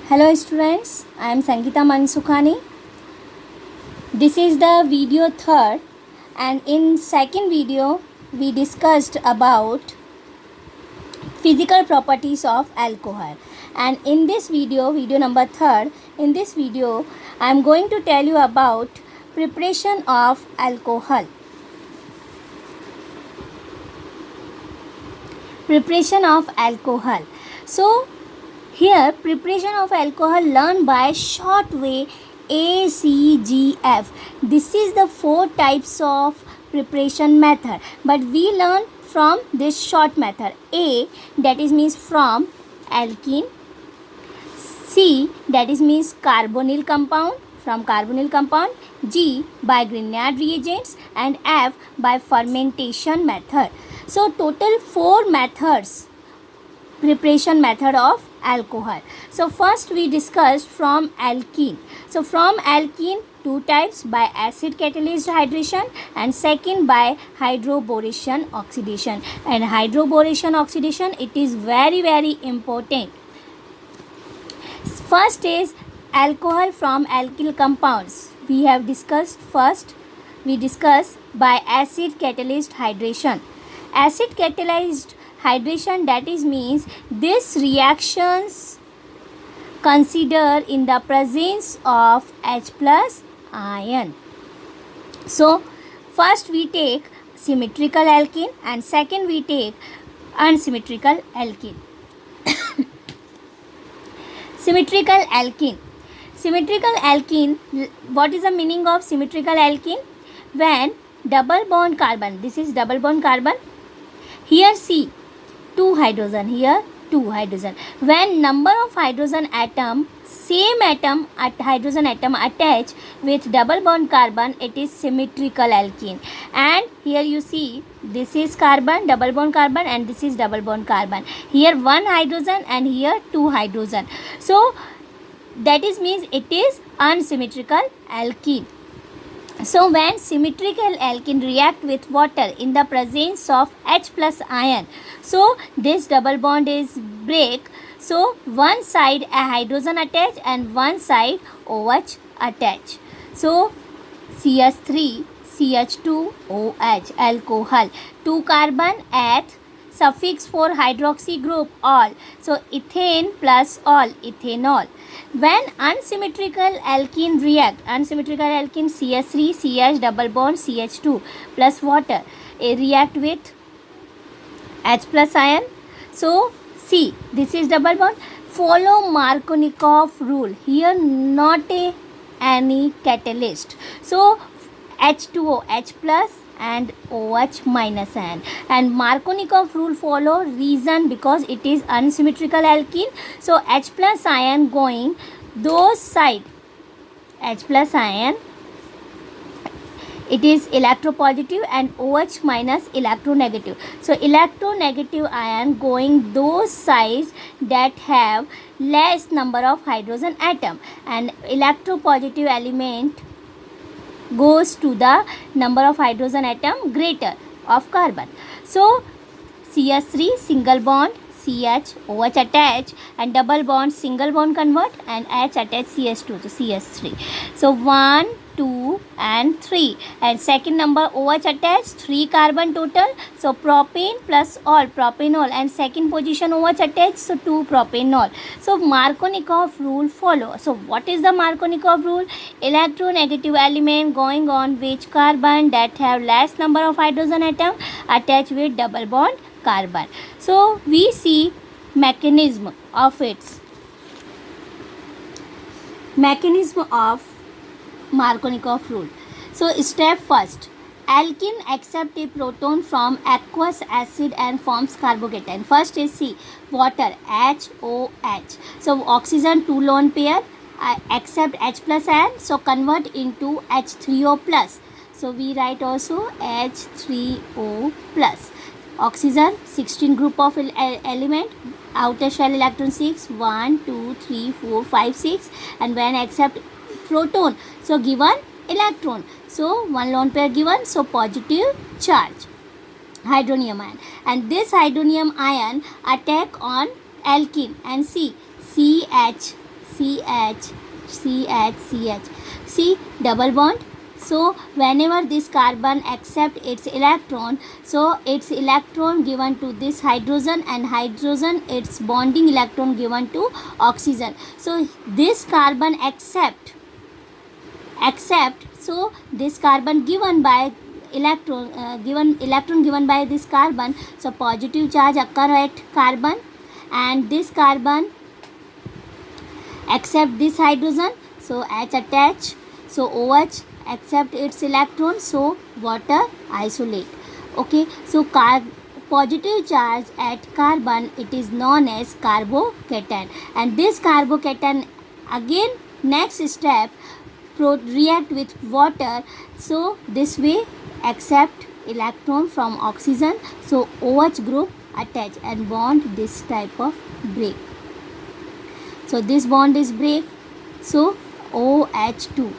Hello students, I am Sangeeta Mansukhani. This is the video third, and in second video we discussed about physical properties of alcohol, and in this video number third, in this video I am going to tell you about preparation of alcohol. Preparation of alcohol. So here preparation of alcohol learned by short way ACGF. This is the 4 types of preparation method, but we learn from this short method. A, that is means from alkene. C, that is means carbonyl compound, from carbonyl compound. G, by Grignard reagents, and F, by fermentation method. So total 4 methods, preparation method of alcohol. So first we discussed from alkene. So from alkene, 2 types, by acid catalyzed hydration, and second by hydroboration oxidation. And hydroboration oxidation, it is very important. First is alcohol from alkyl compounds. We have discussed first, we discuss by acid catalyzed hydration. Acid catalyzed hydration, that is means this reactions consider in the presence of H plus ion. So first we take symmetrical alkene and second we take unsymmetrical alkene. Symmetrical alkene. Symmetrical alkene, what is the meaning of symmetrical alkene? When double bond carbon, this is double bond carbon, here C, 2 hydrogen, here 2 hydrogen. When number of hydrogen atom, same atom at hydrogen atom attach with double bond carbon, it is symmetrical alkene. And here you see, this is carbon, double bond carbon, and this is double bond carbon. Here 1 hydrogen and here 2 hydrogen. So that is means it is unsymmetrical alkene. So when symmetrical alkene react with water in the presence of H plus ion, so this double bond is break. So one side a hydrogen attach and one side OH attach. So CH3, CH2, OH, alcohol, 2 carbon at suffix for hydroxy group all. So ethane plus all, ethanol. When unsymmetrical alkene react, unsymmetrical alkene CH3, CH double bond CH2 plus water, react with H plus ion. So C, this is double bond. Follow Markovnikov rule. Here not any catalyst. So H2O, H plus and OH minus ion. And Markovnikov rule follow, reason because it is unsymmetrical alkene. So H plus ion going those side, H plus ion, it is electropositive, and OH minus electronegative. So electronegative ion going those sides that have less number of hydrogen atom, and electropositive element goes to the number of hydrogen atom greater of carbon. So CH3 single bond CH, OH attach, and double bond single bond convert, and H attach CH2 to CH3. So 1, 2 and 3, and second number OH attach, 3 carbon total. So propane plus all, propanol, and second position OH attach, so 2 propanol. So Markovnikov rule follow. So what is the Markovnikov rule? Electronegative element going on which carbon that have less number of hydrogen atom attached with double bond carbon. So we see mechanism of its Markovnikov rule. So step first, alkene accept a proton from aqueous acid and forms carbocation. First is C, water, HOH. So oxygen 2 lone pair accept H plus ion, so convert into H3O plus. So we write also H3O plus. Oxygen 16 group of element, outer shell electron 6, 1, 2, 3, 4, 5, 6, and when accept proton, so given electron, so 1 lone pair given, so positive charge, hydronium ion, and this hydronium ion attack on alkene and CH CH, CH, CH. See, double bond. So whenever this carbon accept its electron, so its electron given to this hydrogen, and hydrogen its bonding electron given to oxygen. So this carbon accept, so this carbon given by electron given by this carbon, so positive charge occur at carbon, and this carbon accept this hydrogen, so H attach, so OH accept its electron, so water isolate. Okay, so positive charge at carbon, it is known as carbocation, and this carbocation again next step react with water, so this way accept electron from oxygen, so OH group attach and bond this type of break. So this bond is break, so OH2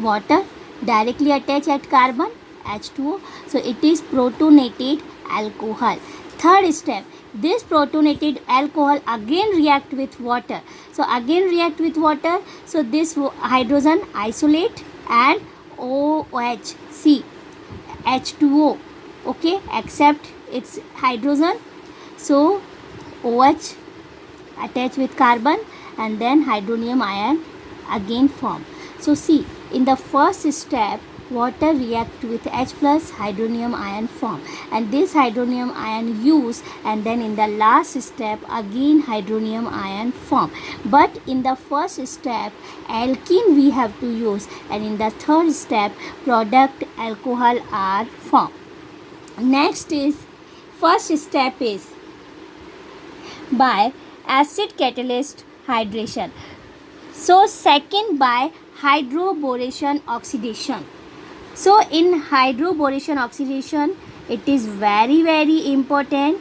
water directly attach at carbon H2O, so it is protonated alcohol. Third step, this protonated alcohol again react with water, so again react with water, so this hydrogen isolate and OH C H2O, okay, accept its hydrogen, so OH attach with carbon, and then hydronium ion again form. So see, in the first step water react with H plus hydronium ion form, and this hydronium ion use, and then in the last step again hydronium ion form. But in the first step alkene we have to use, and in the third step product alcohol are formed. Next is first step is by acid catalyst hydration, so second by hydroboration oxidation. So in hydroboration oxidation it is very important,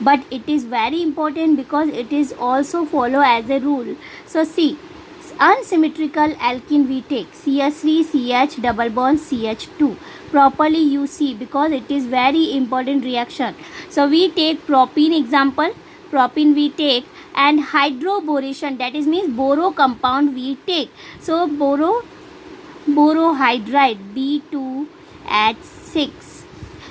but it is very important because it is also follow as a rule. So see, unsymmetrical alkene we take CH3 CH double bond CH2 properly, you see, because it is very important reaction. So we take propene example, propene we take, and hydroboration, that is means boro compound we take, so borohydride B2H6.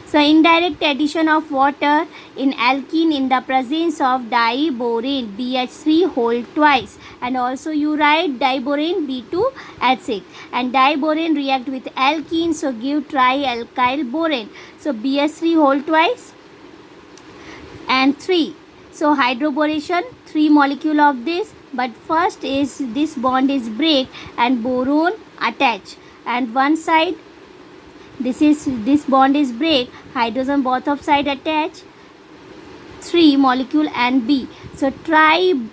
So indirect addition of water in alkene in the presence of diborane BH3 whole twice, and also you write diborane B2H6, and diborane react with alkene, so give trialkyl borane, so BH3 whole twice and 3. So hydroboration, 3 molecule of this, but first is this bond is break and boron attach, and one side this bond is break, hydrogen both of side attach, 3 molecule and B, so tripropyl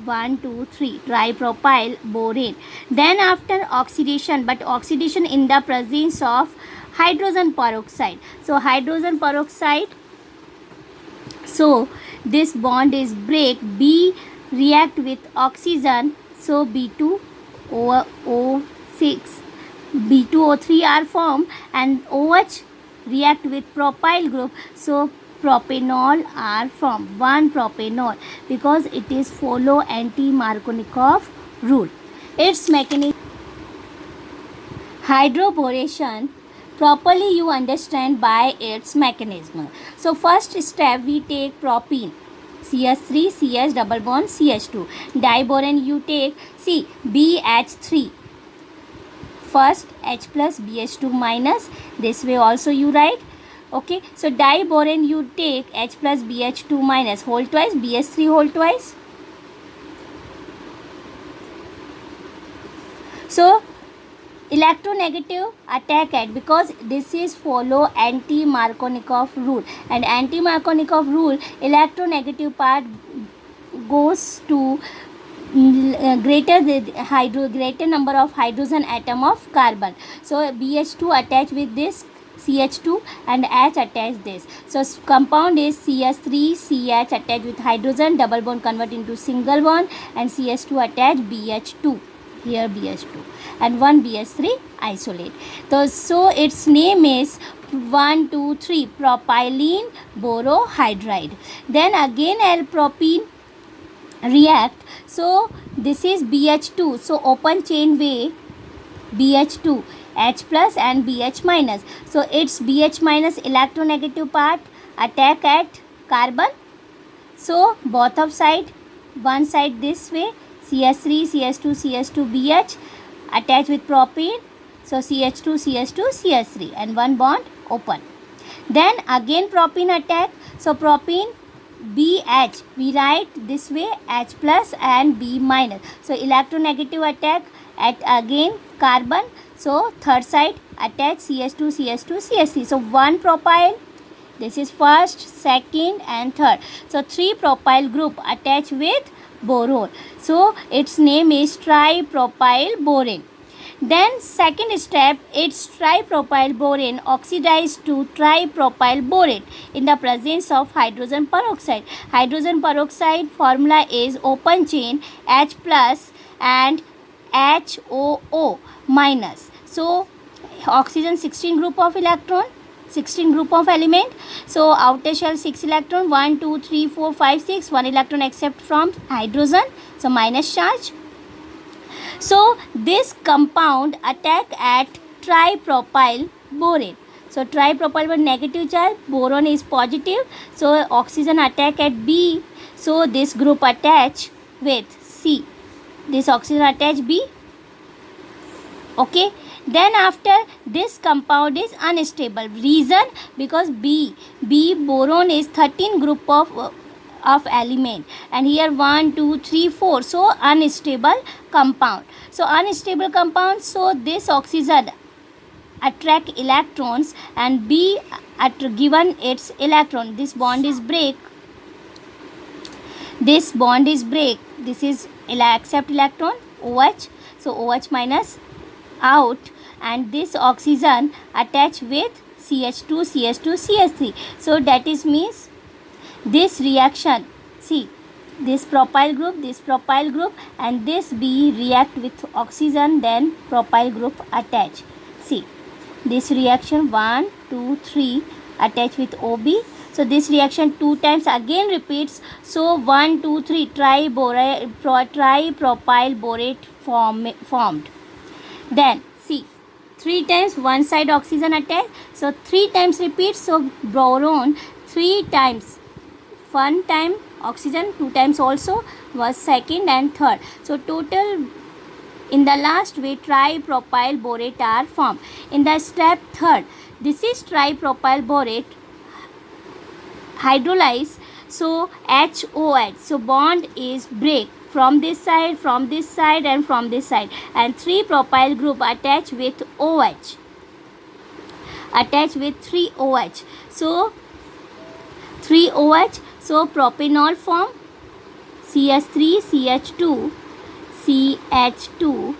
1 2 3 tripropyl borane. Then after oxidation, but oxidation in the presence of hydrogen peroxide, so hydrogen peroxide, so this bond is break, B react with oxygen, so B2O6 B2O3 are formed, and OH react with propyl group, so propanol are formed, 1 propanol, because it is follow anti-Markovnikov rule. Its mechanism, hydroboration properly you understand by its mechanism. So first step we take propene CH3 CH double bond CH2, diborane you take, see, BH3, first H plus BH2 minus, this way also you write, okay. So diborane you take H plus BH2 minus whole twice, BH3 whole twice. So electronegative attack at, because this is follow anti-Markovnikov rule, and anti-Markovnikov rule electronegative part goes to greater number of hydrogen atom of carbon, so BH2 attach with this CH2 and H attach this, so compound is CH3 CH attach with hydrogen, double bond convert into single bond, and CH2 attach BH2, here BH2, and 1 BH3 isolate. So its name is 1 2 3 propylene borohydride. Then again L propene, react. So this is BH2. So open chain way BH2, H plus and BH minus. So its BH minus electronegative part attack at carbon. So both of side, one side this way, CH3, CH2, CH2, BH attach with propene. So CH2, CH2, CH3 and one bond open. Then again propene attack. So propene BH, we write this way, H plus and B minus. So electronegative attack at again carbon. So third side attach CH2, CH2, CH3. So one propyl, this is first, second and third. So three propyl group attach with boron. So its name is tripropyl borane. Then second step, its tripropyl borane oxidized to tripropyl borate in the presence of hydrogen peroxide. Hydrogen peroxide formula is open chain H plus and HOO minus. So oxygen 16 group of electron, 16 group of element. So outer shell 6 electron, 1 2 3 4 5 6, 1 electron except from hydrogen, so minus charge. So this compound attack at tripropyl borane. So tripropyl was negative charge, boron is positive. So oxygen attack at B. So this group attach with C. This oxygen attach B. Okay. Then after this compound is unstable. Reason because B boron is 13 group of element and here 1 2 3 4, so unstable compound. So unstable compound, so this oxygen attract electrons and B given its electron, this bond is break, this bond is break, this is accept electron OH, so OH minus out and this oxygen attach with CH2 CH2 CH3. So that is means this reaction, see this propyl group and this B react with oxygen, then propyl group attach. See this reaction 1 2 3 attach with OB. So this reaction 2 times again repeats. So 1 2 3 tripropyl borate formed. Then see 3 times one side oxygen attach. So 3 times repeats. So boron 3 times. One time oxygen, 2 times also was second and third. So total in the last way tripropyl borate are formed. In the step third, this is tripropyl borate hydrolyze. So HOH. So bond is break from this side and from this side, and 3 propyl group attach with OH. Attach with 3 OH. So 3 OH. So propanol form CH3 CH2 CH2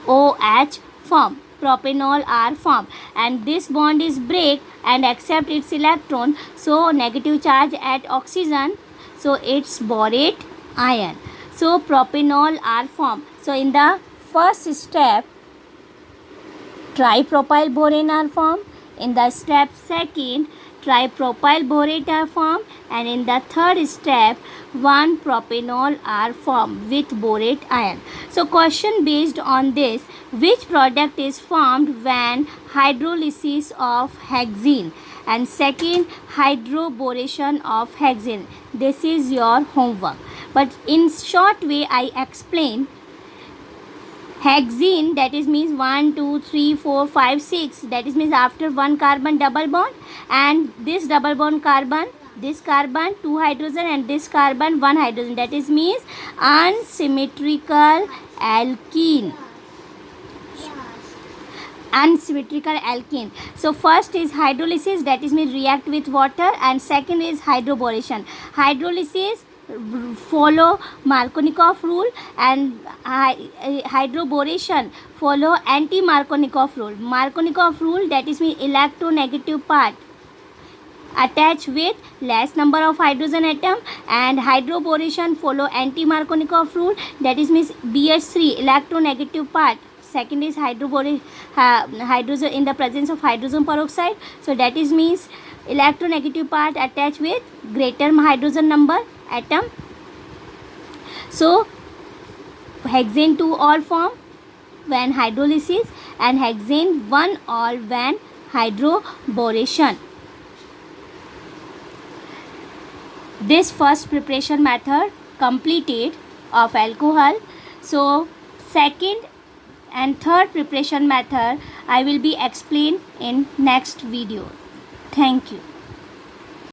OH form. Propanol are formed and this bond is break and accept its electron. So negative charge at oxygen. So it's borate ion. So propanol are formed. So in the first step tripropyl borane are formed. In the step second tripropyl borate are formed, and in the third step 1 propanol are formed with borate ion. So question based on this, which product is formed when hydrolysis of hexene, and second hydroboration of hexene. This is your homework, but in short way I explain. Hexene, that is means 1 2 3 4 5 6, that is means after one carbon double bond, and this double bond carbon, this carbon 2 hydrogen and this carbon 1 hydrogen, that is means unsymmetrical alkene. Unsymmetrical alkene. So first is hydrolysis, that is means react with water, and second is hydroboration. Hydrolysis follow Markovnikov rule, and hydroboration follow anti-Markovnikov rule. Markovnikov rule, that is mean electronegative part attach with less number of hydrogen atom, and hydroboration follow anti-Markovnikov rule, that is means BH3 electronegative part. Second is hydrogen in the presence of hydrogen peroxide. So that is means electronegative part attach with greater hydrogen number atom. So hexane 2 ol form when hydrolysis and hexane 1 ol when hydroboration. This first preparation method completed of alcohol. So second and third preparation method I will be explained in next video. Thank you.